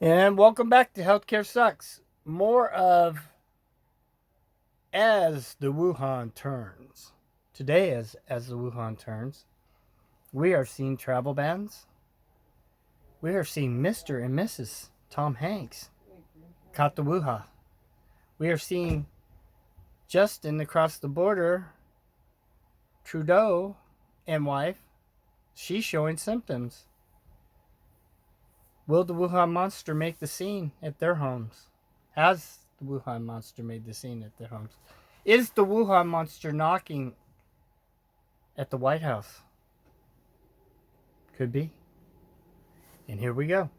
And welcome back to Healthcare Sucks. More of As the Wuhan Turns. Today, as the Wuhan turns, we are seeing travel bans. We are seeing Mr. and Mrs. Tom Hanks caught the Wuhan. We are seeing Justin across the border, Trudeau and wife, she's showing symptoms. Will the Wuhan monster make the scene at their homes? Has the Wuhan monster made the scene at their homes? Is the Wuhan monster knocking at the White House? Could be. And here we go.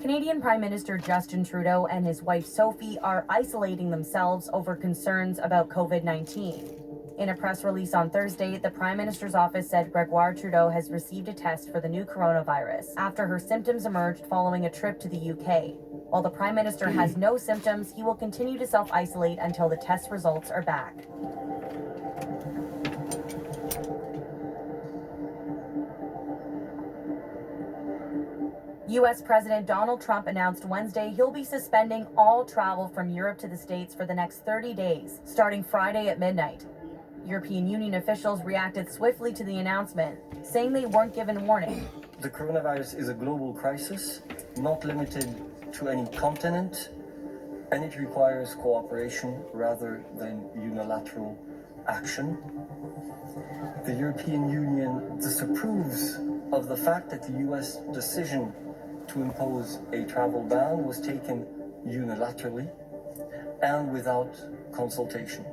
Canadian Prime Minister Justin Trudeau and his wife Sophie are isolating themselves over concerns about COVID-19. In a press release on Thursday, the Prime Minister's office said Gregoire Trudeau has received a test for the new coronavirus after her symptoms emerged following a trip to the UK. While the Prime Minister has no symptoms, he will continue to self-isolate until the test results are back. U.S. President Donald Trump announced Wednesday he'll be suspending all travel from Europe to the States for the next 30 days, starting Friday at midnight. European Union officials reacted swiftly to the announcement, saying they weren't given warning. The coronavirus is a global crisis, not limited to any continent, and it requires cooperation rather than unilateral action. The European Union disapproves of the fact that the US decision to impose a travel ban was taken unilaterally and without consultation.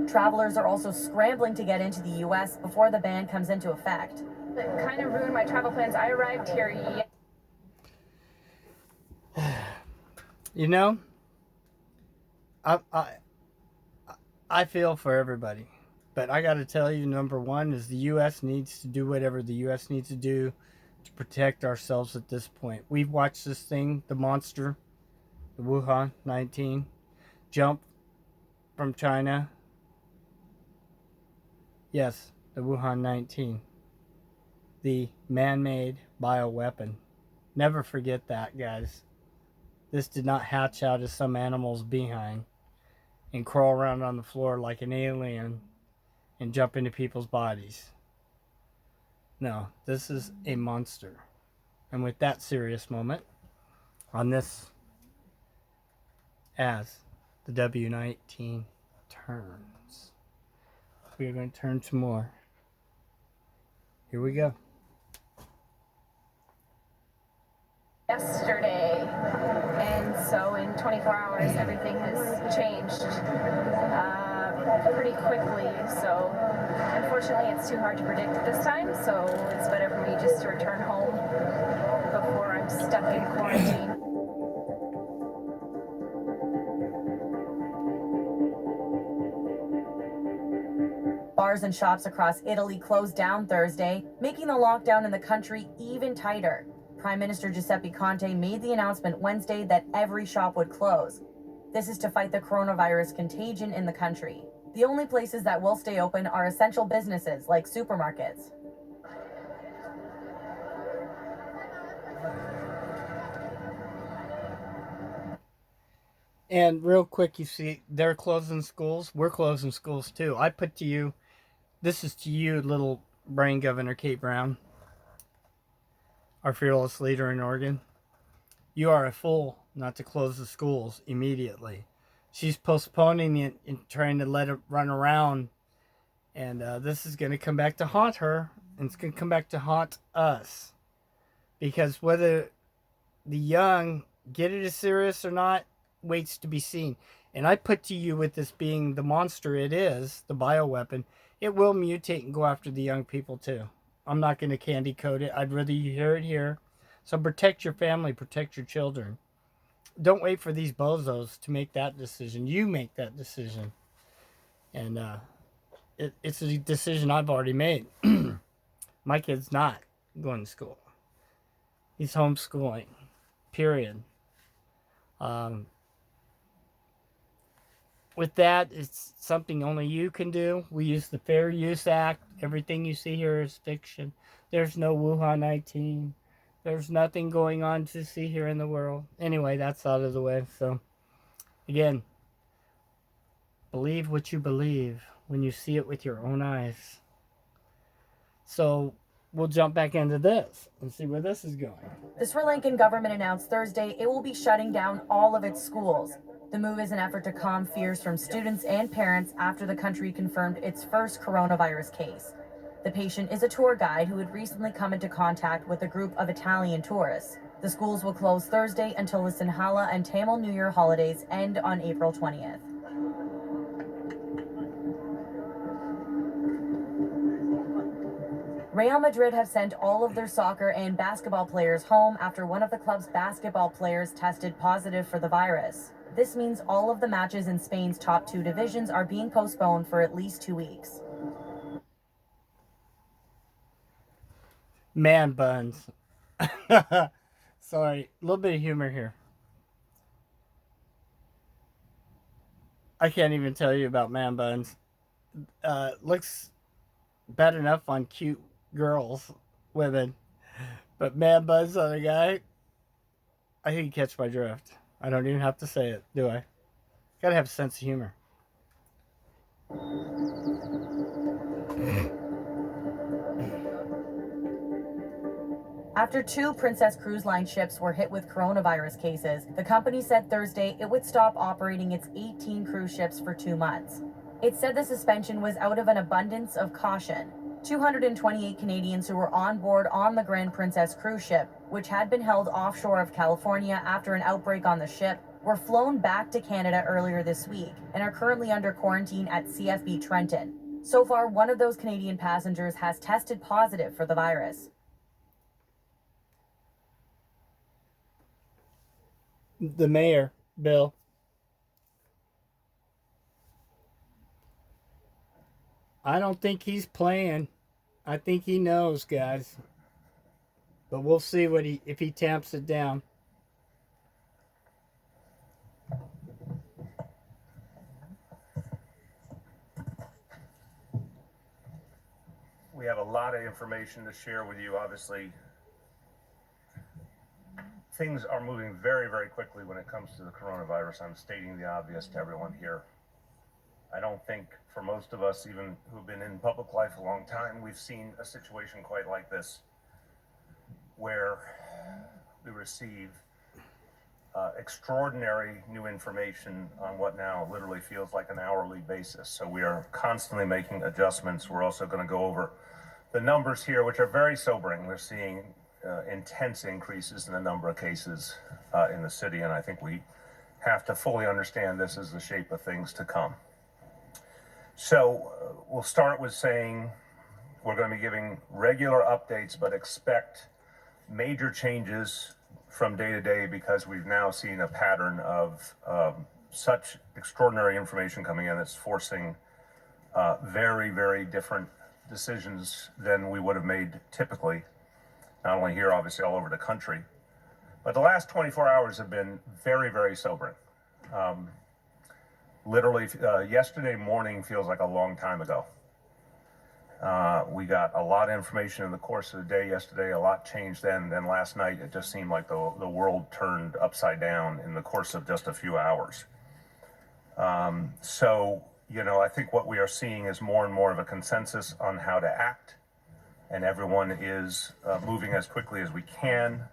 Travelers are also scrambling to get into the U.S. before the ban comes into effect. It kind of ruined my travel plans. I arrived here. You know, I feel for everybody. But I got to tell you, number one is the U.S. needs to do whatever the U.S. needs to do to protect ourselves at this point. We've watched this thing, the monster, the Wuhan 19, jump from China. Yes, the Wuhan 19, the man-made bioweapon. Never forget that, guys. This did not hatch out of some animal's behind and crawl around on the floor like an alien and jump into people's bodies. No, this is a monster. And with that serious moment, on this, as the W19 turns, we are going to turn to more. Here we go. Yesterday, and so in 24 hours everything has changed pretty quickly, so unfortunately it's too hard to predict this time, so it's better for me just to return home before I'm stuck in quarantine. Bars and shops across Italy closed down Thursday, making the lockdown in the country even tighter. Prime Minister Giuseppe Conte made the announcement Wednesday that every shop would close. This is to fight the coronavirus contagion in the country. The only places that will stay open are essential businesses like supermarkets. And real quick, you see, they're closing schools. We're closing schools too. I put to you, this is to you, little brain governor Kate Brown, our fearless leader in Oregon. You are a fool not to close the schools immediately. She's postponing it and trying to let it run around. And this is going to come back to haunt her. And it's going to come back to haunt us. Because whether the young get it as serious or not, waits to be seen. And I put to you, with this being the monster it is, the bioweapon, it will mutate and go after the young people too. I'm not going to candy coat it. I'd rather you hear it here. So protect your family, protect your children. Don't wait for these bozos to make that decision. You make that decision. And it's a decision I've already made. My kid's not going to school. He's homeschooling. Period. with that, it's something only you can do. We use the Fair Use Act. Everything you see here is fiction. There's no Wuhan 19. There's nothing going on to see here in the world. Anyway, that's out of the way. So, again, believe what you believe when you see it with your own eyes. So, we'll jump back into this and see where this is going. The Sri Lankan government announced Thursday it will be shutting down all of its schools. The move is an effort to calm fears from students and parents after the country confirmed its first coronavirus case. The patient is a tour guide who had recently come into contact with a group of Italian tourists. The schools will close Thursday until the Sinhala and Tamil New Year holidays end on April 20th. Real Madrid have sent all of their soccer and basketball players home after one of the club's basketball players tested positive for the virus. This means all of the matches in Spain's top 2 divisions are being postponed for at least 2 weeks. Man buns. Sorry, a little bit of humor here. I can't even tell you about man buns. Looks bad enough on cute girls, women, but man buns on a guy, I think you catch my drift. I don't even have to say it, do I? Gotta have a sense of humor. After 2 Princess Cruise Line ships were hit with coronavirus cases, the company said Thursday it would stop operating its 18 cruise ships for 2 months. It said the suspension was out of an abundance of caution. 228 Canadians who were on board on the Grand Princess cruise ship, which had been held offshore of California after an outbreak on the ship, were flown back to Canada earlier this week and are currently under quarantine at CFB Trenton. So far, one of those Canadian passengers has tested positive for the virus. The mayor, Bill. I don't think he's playing. I think he knows, guys. But we'll see if he tamps it down. We have a lot of information to share with you. Obviously, things are moving very, very quickly when it comes to the coronavirus. I'm stating the obvious to everyone here. I don't think for most of us, even who've been in public life a long time, we've seen a situation quite like this, where we receive extraordinary new information on what now literally feels like an hourly basis. So we are constantly making adjustments. We're also going to go over the numbers here, which are very sobering. We're seeing intense increases in the number of cases in the city, and I think we have to fully understand this as the shape of things to come. So we'll start with saying we're going to be giving regular updates, but expect major changes from day to day because we've now seen a pattern of such extraordinary information coming in that's forcing very, very different decisions than we would have made typically, not only here, obviously all over the country. But the last 24 hours have been very, very sobering. Literally, yesterday morning feels like a long time ago. We got a lot of information in the course of the day yesterday. A lot changed then. Then last night, it just seemed like the world turned upside down in the course of just a few hours. So, I think what we are seeing is more and more of a consensus on how to act. And everyone is moving as quickly as we can.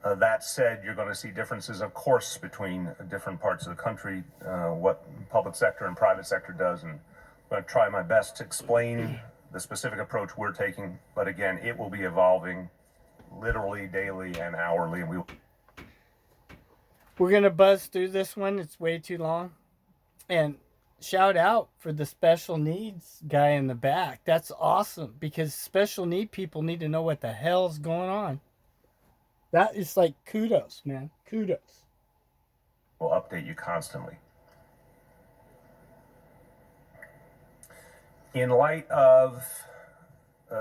That said, you're going to see differences, of course, between different parts of the country, what public sector and private sector does. And I'm going to try my best to explain the specific approach we're taking. But again, it will be evolving literally daily and hourly. And we're going to buzz through this one. It's way too long. And shout out for the special needs guy in the back. That's awesome because special need people need to know what the hell's going on. That is like kudos, man. Kudos. We'll update you constantly. In light of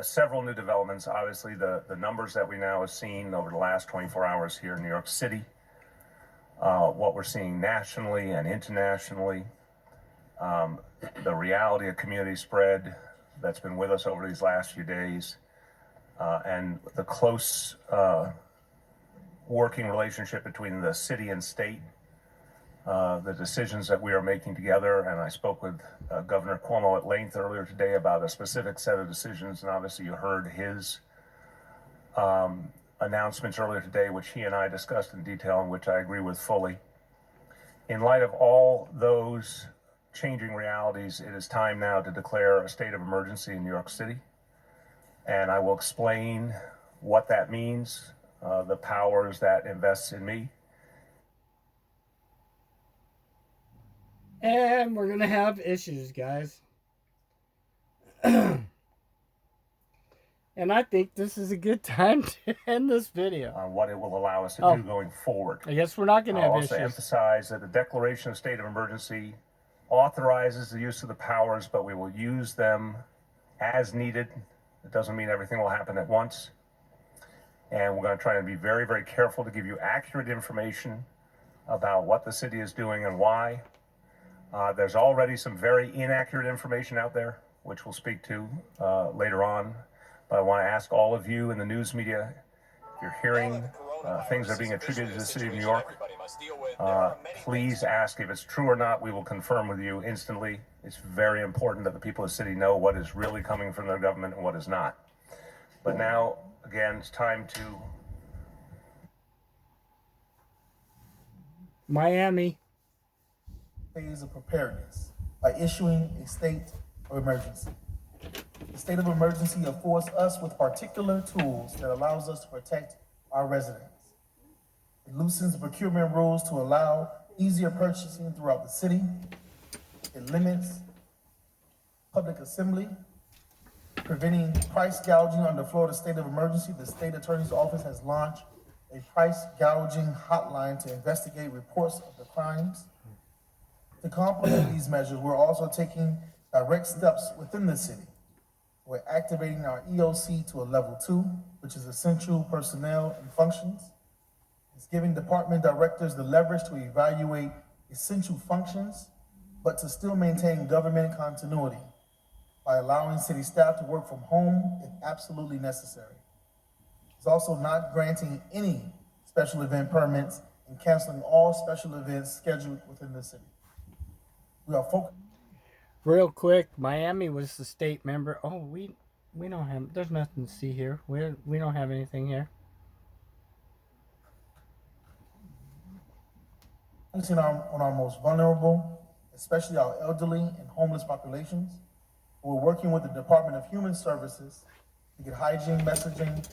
several new developments, obviously the numbers that we now have seen over the last 24 hours here in New York City what we're seeing nationally and internationally, the reality of community spread that's been with us over these last few days, and the close working relationship between the city and state, the decisions that we are making together. And I spoke with Governor Cuomo at length earlier today about a specific set of decisions, and obviously you heard his announcements earlier today, which he and I discussed in detail and which I agree with fully. In light of all those changing realities, it is time now to declare a state of emergency in New York City. And I will explain what that means, the powers that invests in me. And we're going to have issues, guys. And I think this is a good time to end this video. On what it will allow us to do going forward. I guess we're not going to have I'll issues. also emphasize that the declaration of state of emergency authorizes the use of the powers, but we will use them as needed. It doesn't mean everything will happen at once. And we're going to try and be very, very careful to give you accurate information about what the city is doing and why. There's already some very inaccurate information out there, which we'll speak to later on. But I want to ask all of you in the news media, if you're hearing things that are being attributed to the city of New York, please ask if it's true or not. We will confirm with you instantly. It's very important that the people of the city know what is really coming from their government and what is not. But now, again, it's time to... Miami. Phase of preparedness by issuing a state of emergency. The state of emergency affords us with particular tools that allows us to protect our residents. It loosens the procurement rules to allow easier purchasing throughout the city. It limits public assembly, preventing price gouging under Florida state of emergency. The state attorney's office has launched a price gouging hotline to investigate reports of the crimes. To complement these measures, we're also taking direct steps within the city. We're activating our EOC to a level 2, which is essential personnel and functions. It's giving department directors the leverage to evaluate essential functions, but to still maintain government continuity by allowing city staff to work from home if absolutely necessary. It's also not granting any special event permits and canceling all special events scheduled within the city. We are focused. Real quick, Miami was the state member. Oh, we don't have, there's nothing to see here. We don't have anything here. Focusing on our most vulnerable, especially our elderly and homeless populations. We're working with the Department of Human Services to get hygiene messaging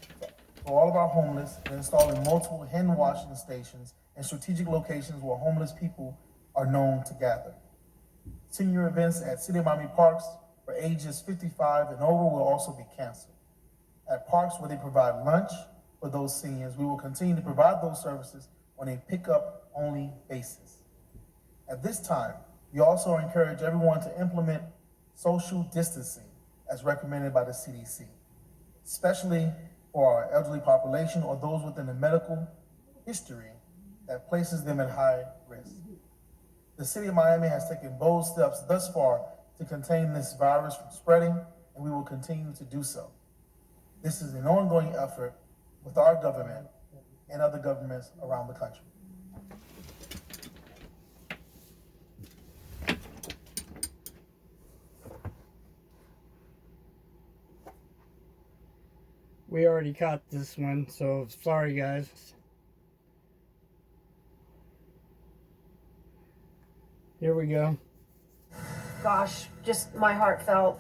for all of our homeless and installing multiple hand washing stations in strategic locations where homeless people are known to gather. Senior events at City of Miami parks for ages 55 and over will also be canceled. At parks where they provide lunch for those seniors, we will continue to provide those services on a pickup-only basis. At this time, we also encourage everyone to implement social distancing as recommended by the CDC, especially for our elderly population or those within a medical history that places them at high risk. The city of Miami has taken bold steps thus far to contain this virus from spreading, and we will continue to do so. This is an ongoing effort with our government and other governments around the country. We already caught this one, so sorry guys. Here we go. Gosh, just my heartfelt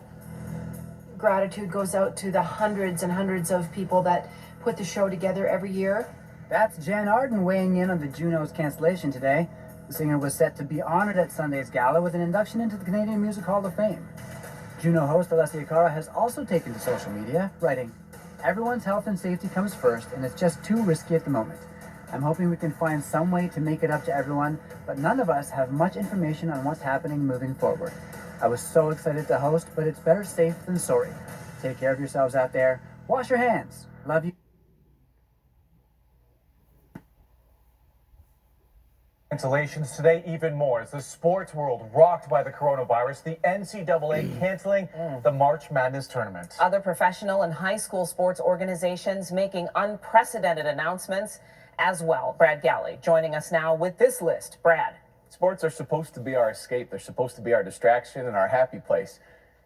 gratitude goes out to the hundreds and hundreds of people that put the show together every year. That's Jan Arden weighing in on the Juno's cancellation today. The singer was set to be honored at Sunday's gala with an induction into the Canadian Music Hall of Fame. Juno host Alessia Cara has also taken to social media, writing, "Everyone's health and safety comes first, and it's just too risky at the moment. I'm hoping we can find some way to make it up to everyone, but none of us have much information on what's happening moving forward. I was so excited to host, but it's better safe than sorry. Take care of yourselves out there. Wash your hands. Love you." Cancellations today even more as the sports world rocked by the coronavirus, the NCAA canceling the March Madness tournament. Other professional and high school sports organizations making unprecedented announcements as well. Brad Galley joining us now with this list. Brad. Sports are supposed to be our escape. They're supposed to be our distraction and our happy place.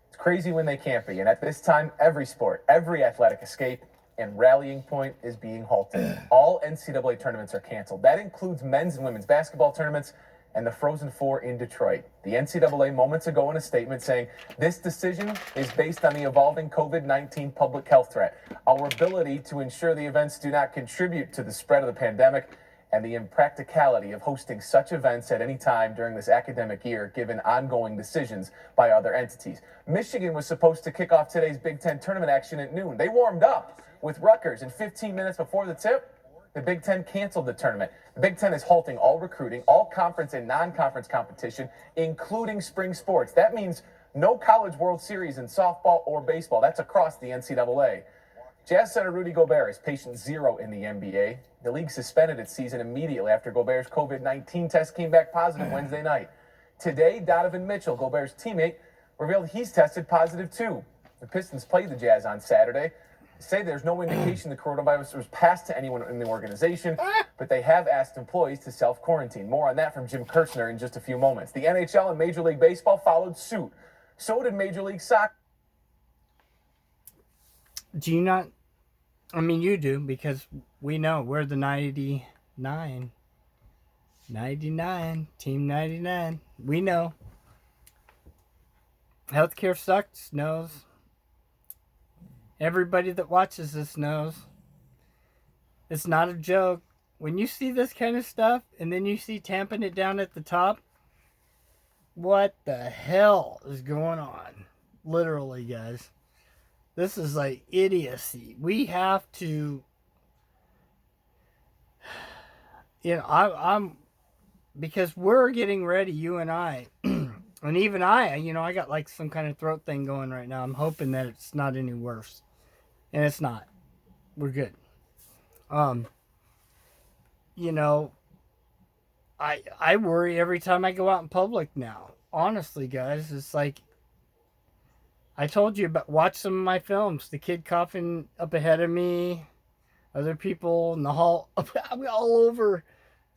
It's crazy when they can't be. And at this time, every sport, every athletic escape and rallying point is being halted. All NCAA tournaments are canceled. That includes men's and women's basketball tournaments and the Frozen Four in Detroit. The NCAA moments ago in a statement saying this decision is based on the evolving COVID-19 public health threat, our ability to ensure the events do not contribute to the spread of the pandemic, and the impracticality of hosting such events at any time during this academic year, given ongoing decisions by other entities. Michigan was supposed to kick off today's Big Ten tournament action at noon. They warmed up with Rutgers, and 15 minutes before the tip, the Big Ten canceled the tournament. The Big Ten is halting all recruiting, all conference and non-conference competition, including spring sports. That means no College World Series in softball or baseball. That's across the NCAA. Jazz center Rudy Gobert is patient zero in the NBA. The league suspended its season immediately after Gobert's COVID-19 test came back positive Wednesday night. Today, Donovan Mitchell, Gobert's teammate, revealed he's tested positive too. The Pistons played the Jazz on Saturday. Say there's no indication the coronavirus was passed to anyone in the organization, but they have asked employees to self-quarantine. More on that from Jim Kirchner in just a few moments. The NHL and Major League Baseball followed suit. So did Major League Soccer. Do you not? I mean, you do, because we know we're the 99. 99. Team 99. We know. Healthcare sucks, knows. Everybody that watches this knows. It's not a joke. When you see this kind of stuff, and then you see tamping it down at the top, what the hell is going on? Literally, guys. This is like idiocy. We have to, I'm because we're getting ready, you and I, and even I got like some kind of throat thing going right now. I'm hoping that it's not any worse, and it's not. We're good. I worry every time I go out in public now. Honestly, guys, it's like, I told you about, watch some of my films. The kid coughing up ahead of me. Other people in the hall. All over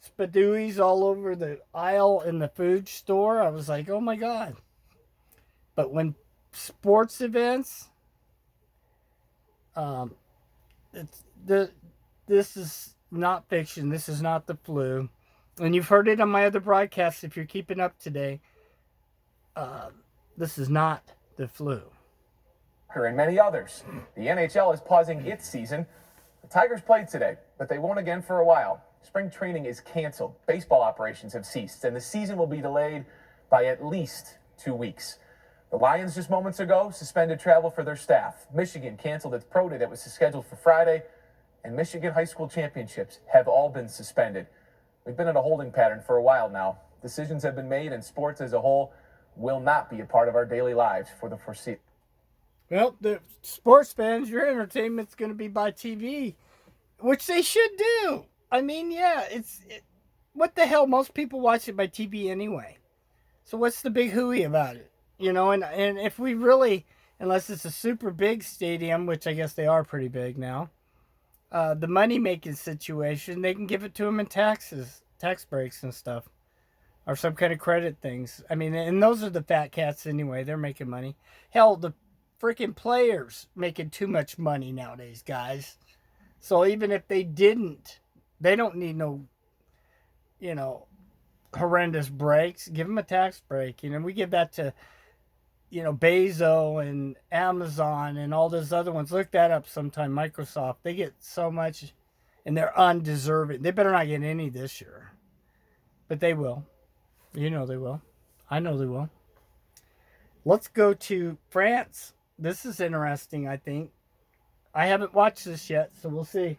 Spadooies, all over the aisle in the food store. I was like, oh my God. But when sports events, this is not fiction. This is not the flu. And you've heard it on my other broadcasts if you're keeping up today. This is not the flu. And many others. The NHL is pausing its season. The Tigers played today, but they won't again for a while. Spring training is canceled. Baseball operations have ceased, and the season will be delayed by at least 2 weeks. The Lions just moments ago suspended travel for their staff. Michigan canceled its pro day that was scheduled for Friday, and Michigan high school championships have all been suspended. We've been in a holding pattern for a while now. Decisions have been made, and sports as a whole will not be a part of our daily lives for the foreseeable. Well, the sports fans, your entertainment's going to be by TV, which they should do. I mean, yeah, what the hell? Most people watch it by TV anyway. So what's the big hooey about it? And if we really, unless it's a super big stadium, which I guess they are pretty big now, the money-making situation, they can give it to them in tax breaks and stuff. Or some kind of credit things. I mean, and those are the fat cats anyway. They're making money. Hell, the freaking players making too much money nowadays, guys. So even if they didn't, they don't need no, horrendous breaks. Give them a tax break. We give that to, Bezos and Amazon and all those other ones. Look that up sometime. Microsoft. They get so much, and they're undeserving. They better not get any this year. But they will. They will. I know they will. Let's go to France. This is interesting, I think. I haven't watched this yet, so we'll see.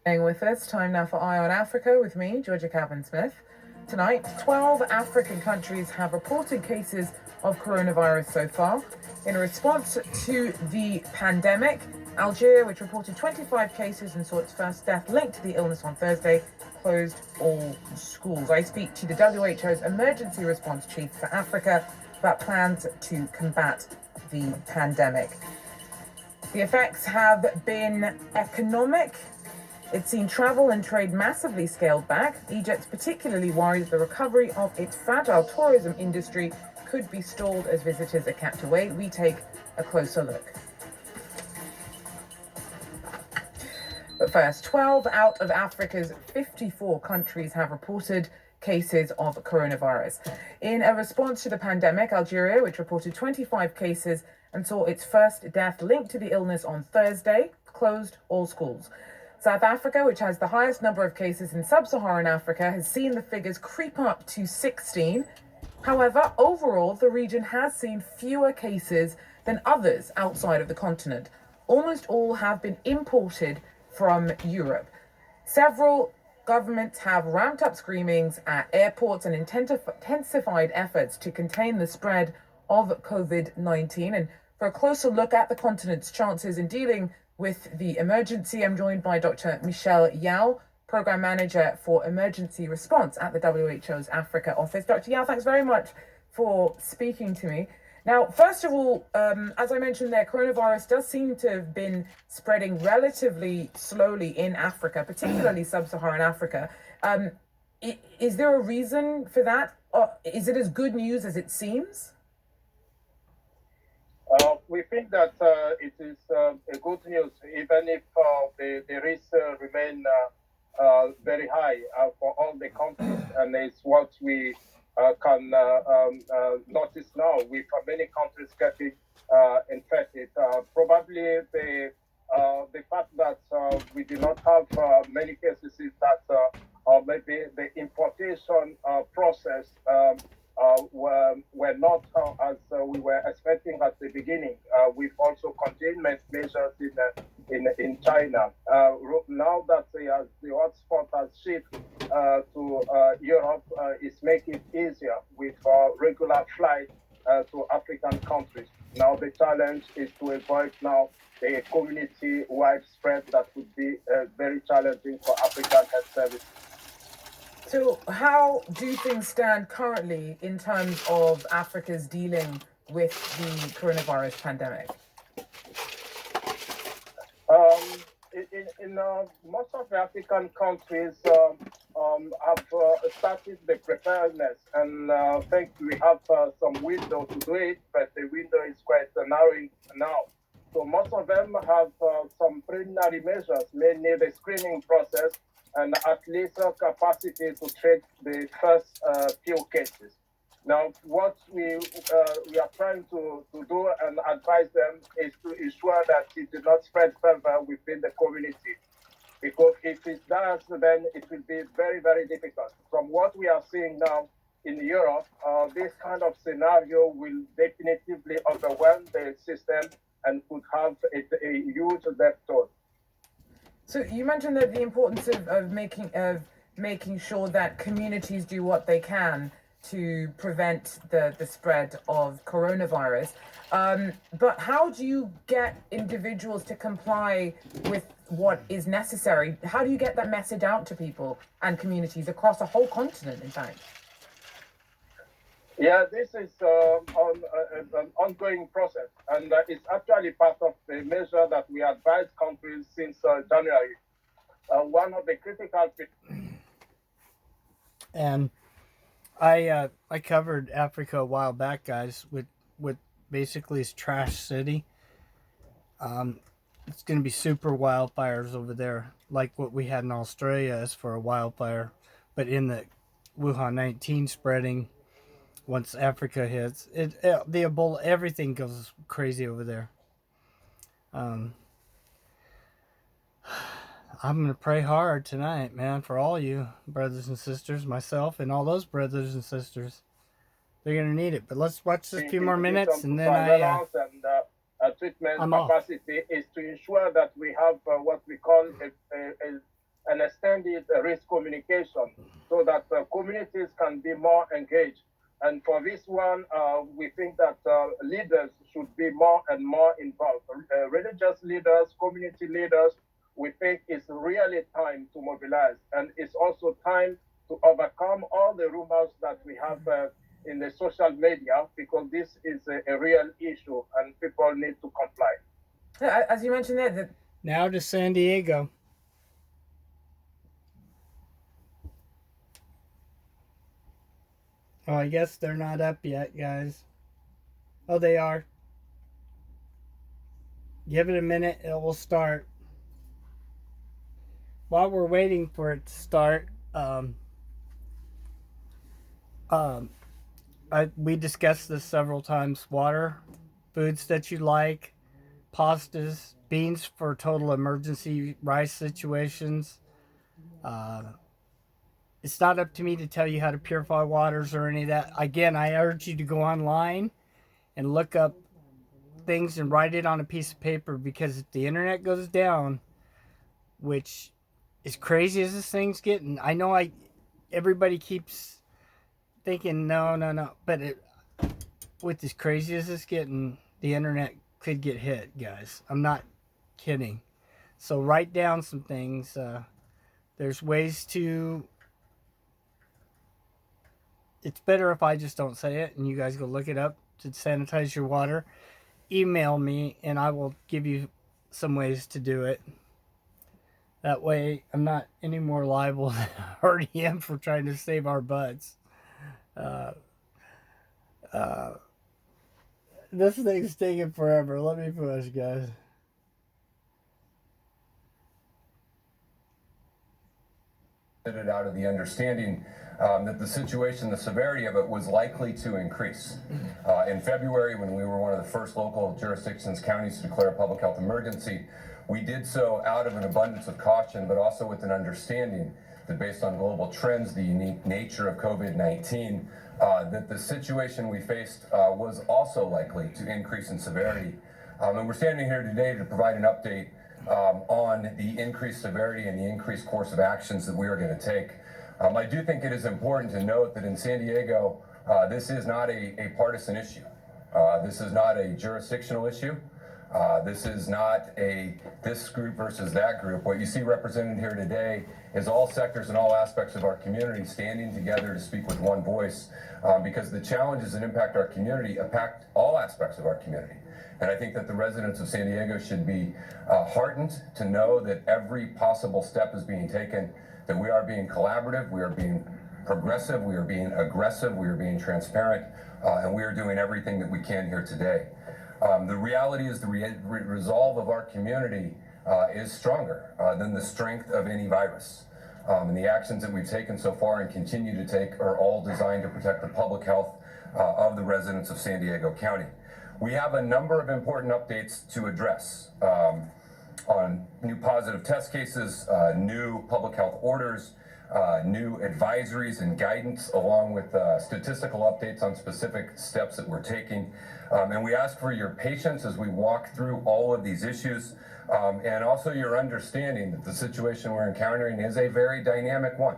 Staying with us, time now for Eye on Africa with me, Georgia Calvin-Smith. Tonight, 12 African countries have reported cases of coronavirus so far. In response to the pandemic, Algeria, which reported 25 cases and saw its first death linked to the illness on Thursday, closed all schools. I speak to the WHO's emergency response chief for Africa about plans to combat the pandemic. The effects have been economic. It's seen travel and trade massively scaled back. Egypt particularly worries the recovery of its fragile tourism industry could be stalled as visitors are kept away. We take a closer look. But first, 12 out of Africa's 54 countries have reported cases of coronavirus. In a response to the pandemic, Algeria, which reported 25 cases and saw its first death linked to the illness on Thursday, closed all schools. South Africa, which has the highest number of cases in sub-Saharan Africa, has seen the figures creep up to 16. However, overall, the region has seen fewer cases than others outside of the continent. Almost all have been imported from Europe. Several governments have ramped up screenings at airports and intensified efforts to contain the spread of COVID-19. And for a closer look at the continent's chances in dealing with the emergency, I'm joined by Dr. Michelle Yao, Program Manager for Emergency Response at the WHO's Africa office. Dr. Yao, thanks very much for speaking to me. Now, first of all, as I mentioned there, coronavirus does seem to have been spreading relatively slowly in Africa, particularly sub-Saharan Africa. Is there a reason for that? Is it as good news as it seems? We think that it is a good news, even if the risks remain very high for all the countries, and it's what we can notice now with many countries getting infected. Probably the fact that we do not have many cases is that maybe the importation process were not as we were expecting at the beginning, with also containment measures in China. Now that the hotspot has shifted to Europe, it's making it easier with regular flights to African countries. Now the challenge is to avoid now a community-wide spread that would be very challenging for African health services. So how do things stand currently in terms of Africa's dealing with the coronavirus pandemic? In most of the African countries have started the preparedness, and I think we have some window to do it, but the window is quite narrowing now. So most of them have some preliminary measures, mainly the screening process, and at least capacity to treat the first few cases. Now, what we are trying to do and advise them is to ensure that it does not spread further within the community. Because if it does, then it will be very, very difficult. From what we are seeing now in Europe, this kind of scenario will definitively overwhelm the system and could have a huge death toll. So you mentioned that the importance of making sure that communities do what they can to prevent the spread of coronavirus. But how do you get individuals to comply with what is necessary? How do you get that message out to people and communities across a whole continent, in fact? Yeah, this is an ongoing process, and it's actually part of the measure that we advise countries since January. One of the critical... And I covered Africa a while back, guys, with basically it's trash city. It's going to be super wildfires over there, like what we had in Australia as for a wildfire, but in the Wuhan 19 spreading. Once Africa hits, the Ebola, everything goes crazy over there. I'm going to pray hard tonight, man, for all you brothers and sisters, myself, and all those brothers and sisters. They're going to need it. But let's watch this a few more minutes, and then treatment I'm off. Capacity is to ensure that we have what we call an extended risk communication, so that communities can be more engaged. And for this one, we think that leaders should be more and more involved. Religious leaders, community leaders, we think it's really time to mobilize. And it's also time to overcome all the rumors that we have in the social media, because this is a real issue and people need to comply. As you mentioned there, now to San Diego. Oh, I guess they're not up yet, guys. Oh, they are. Give it a minute, it will start. While we're waiting for it to start, we discussed this several times. Water, foods that you like, pastas, beans for total emergency rice situations. It's not up to me to tell you how to purify waters or any of that. Again, I urge you to go online and look up things and write it on a piece of paper, because if the internet goes down, which as crazy as this thing's getting, I know everybody keeps thinking no, but with as crazy as it's getting, the internet could get hit, guys. I'm not kidding. So write down some things. There's ways to... It's better if I just don't say it and you guys go look it up to sanitize your water. Email me and I will give you some ways to do it. That way I'm not any more liable than I already am for trying to save our butts. This thing's taking forever. Let me push, guys. It out of the understanding that the situation, the severity of it was likely to increase. In February, when we were one of the first local jurisdictions, counties to declare a public health emergency, we did so out of an abundance of caution, but also with an understanding that based on global trends, the unique nature of COVID-19, that the situation we faced was also likely to increase in severity. And we're standing here today to provide an update on the increased severity and the increased course of actions that we are going to take. I do think it is important to note that in San Diego, this is not a partisan issue. This is not a jurisdictional issue. This is not this group versus that group. What you see represented here today is all sectors and all aspects of our community standing together to speak with one voice, because the challenges that impact our community impact all aspects of our community. And I think that the residents of San Diego should be heartened to know that every possible step is being taken, that we are being collaborative, we are being progressive, we are being aggressive, we are being transparent, and we are doing everything that we can here today. The reality is the resolve of our community is stronger than the strength of any virus. And the actions that we've taken so far and continue to take are all designed to protect the public health of the residents of San Diego County. We have a number of important updates to address on new positive test cases, new public health orders, new advisories and guidance, along with statistical updates on specific steps that we're taking. And we ask for your patience as we walk through all of these issues, and also your understanding that the situation we're encountering is a very dynamic one.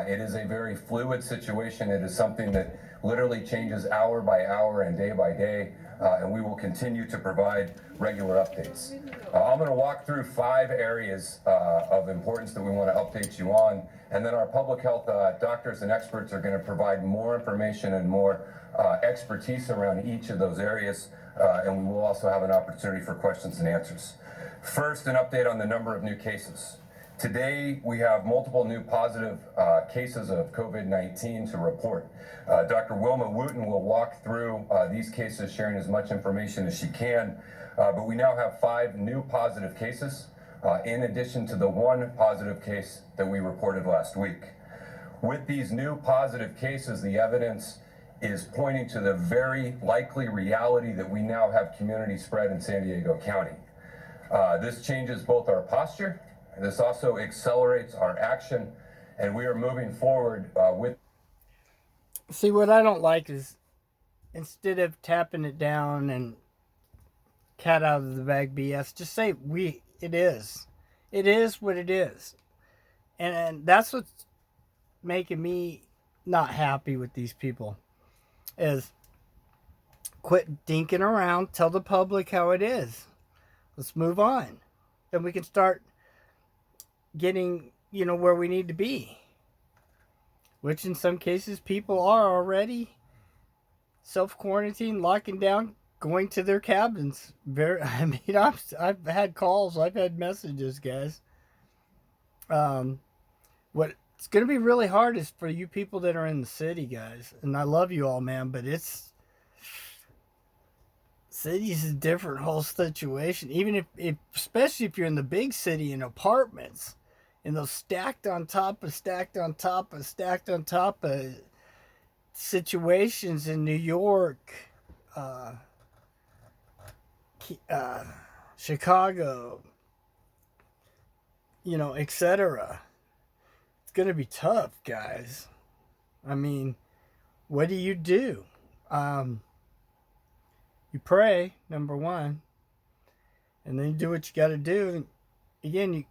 It is a very fluid situation. It is something that literally changes hour by hour and by day, and we will continue to provide regular updates. I'm going to walk through 5 areas of importance that we want to update you on, and then our public health doctors and experts are going to provide more information and more expertise around each of those areas, and we will also have an opportunity for questions and answers. First, an update on the number of new cases. Today, we have multiple new positive cases of COVID-19 to report. Dr. Wilma Wooten will walk through these cases, sharing as much information as she can, but we now have 5 new positive cases, in addition to the 1 positive case that we reported last week. With these new positive cases, the evidence is pointing to the very likely reality that we now have community spread in San Diego County. This changes both our posture, this also accelerates our action, and we are moving forward with... See, what I don't like is, instead of tapping it down and cat out of the bag BS, just say it is. It is what it is. And that's what's making me not happy with these people. is quit dinking around. Tell the public how it is. Let's move on. Then we can start getting, where we need to be. Which in some cases people are already self-quarantine, locking down, going to their cabins. I've had calls, I've had messages, guys. What's going to be really hard is for you people that are in the city, guys. And I love you all, man, but city's a different whole situation. Even especially if you're in the big city in apartments, and those stacked on top of stacked on top of stacked on top of situations in New York, Chicago, etc. It's going to be tough, guys. I mean, what do? You pray, number one, and then you do what you got to do. Again,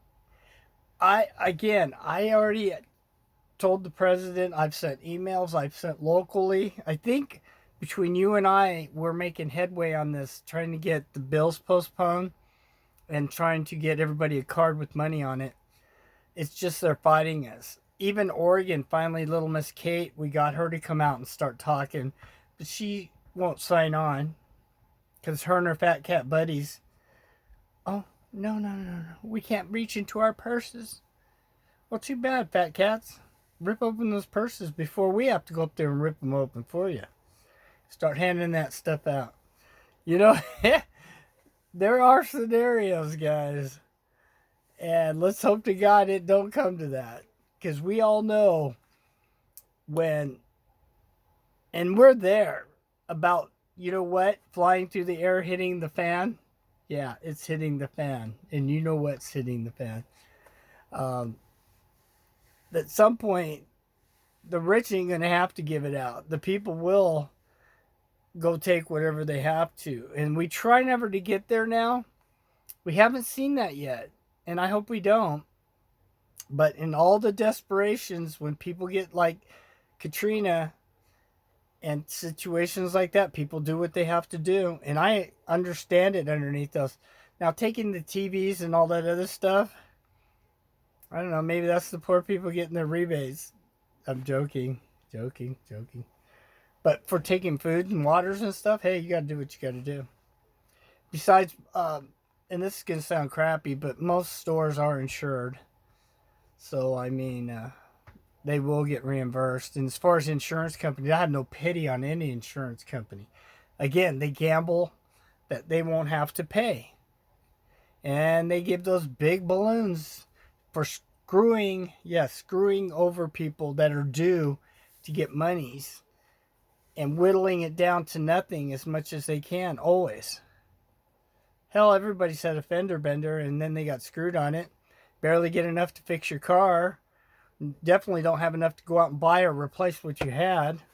I already told the president, I've sent emails, I've sent locally. I think between you and I, we're making headway on this, trying to get the bills postponed and trying to get everybody a card with money on it. It's just they're fighting us. Even Oregon, finally, little Miss Kate, we got her to come out and start talking, but she won't sign on because her and her fat cat buddies, oh, no, we can't reach into our purses. Well, too bad, fat cats. Rip open those purses before we have to go up there and rip them open for you. Start handing that stuff out. There are scenarios, guys. And let's hope to God it don't come to that. Because we all know when, and we're there about, flying through the air, hitting the fan. Yeah, it's hitting the fan. And you know what's hitting the fan. At some point, the rich ain't going to have to give it out. The people will go take whatever they have to. And we try never to get there now. We haven't seen that yet. And I hope we don't. But in all the desperations, when people get like Katrina and situations like that, people do what they have to do. And I understand it underneath those. Now, taking the TVs and all that other stuff, I don't know, maybe that's the poor people getting their rebates. I'm joking. But for taking food and waters and stuff, hey, you got to do what you got to do. Besides, and this is going to sound crappy, but most stores are insured. So, I mean, they will get reimbursed. And as far as insurance companies, I have no pity on any insurance company. Again, they gamble that they won't have to pay. And they give those big balloons for screwing over people that are due to get monies and whittling it down to nothing as much as they can, always. Hell, everybody said a fender bender and then they got screwed on it. Barely get enough to fix your car. Definitely don't have enough to go out and buy or replace what you had.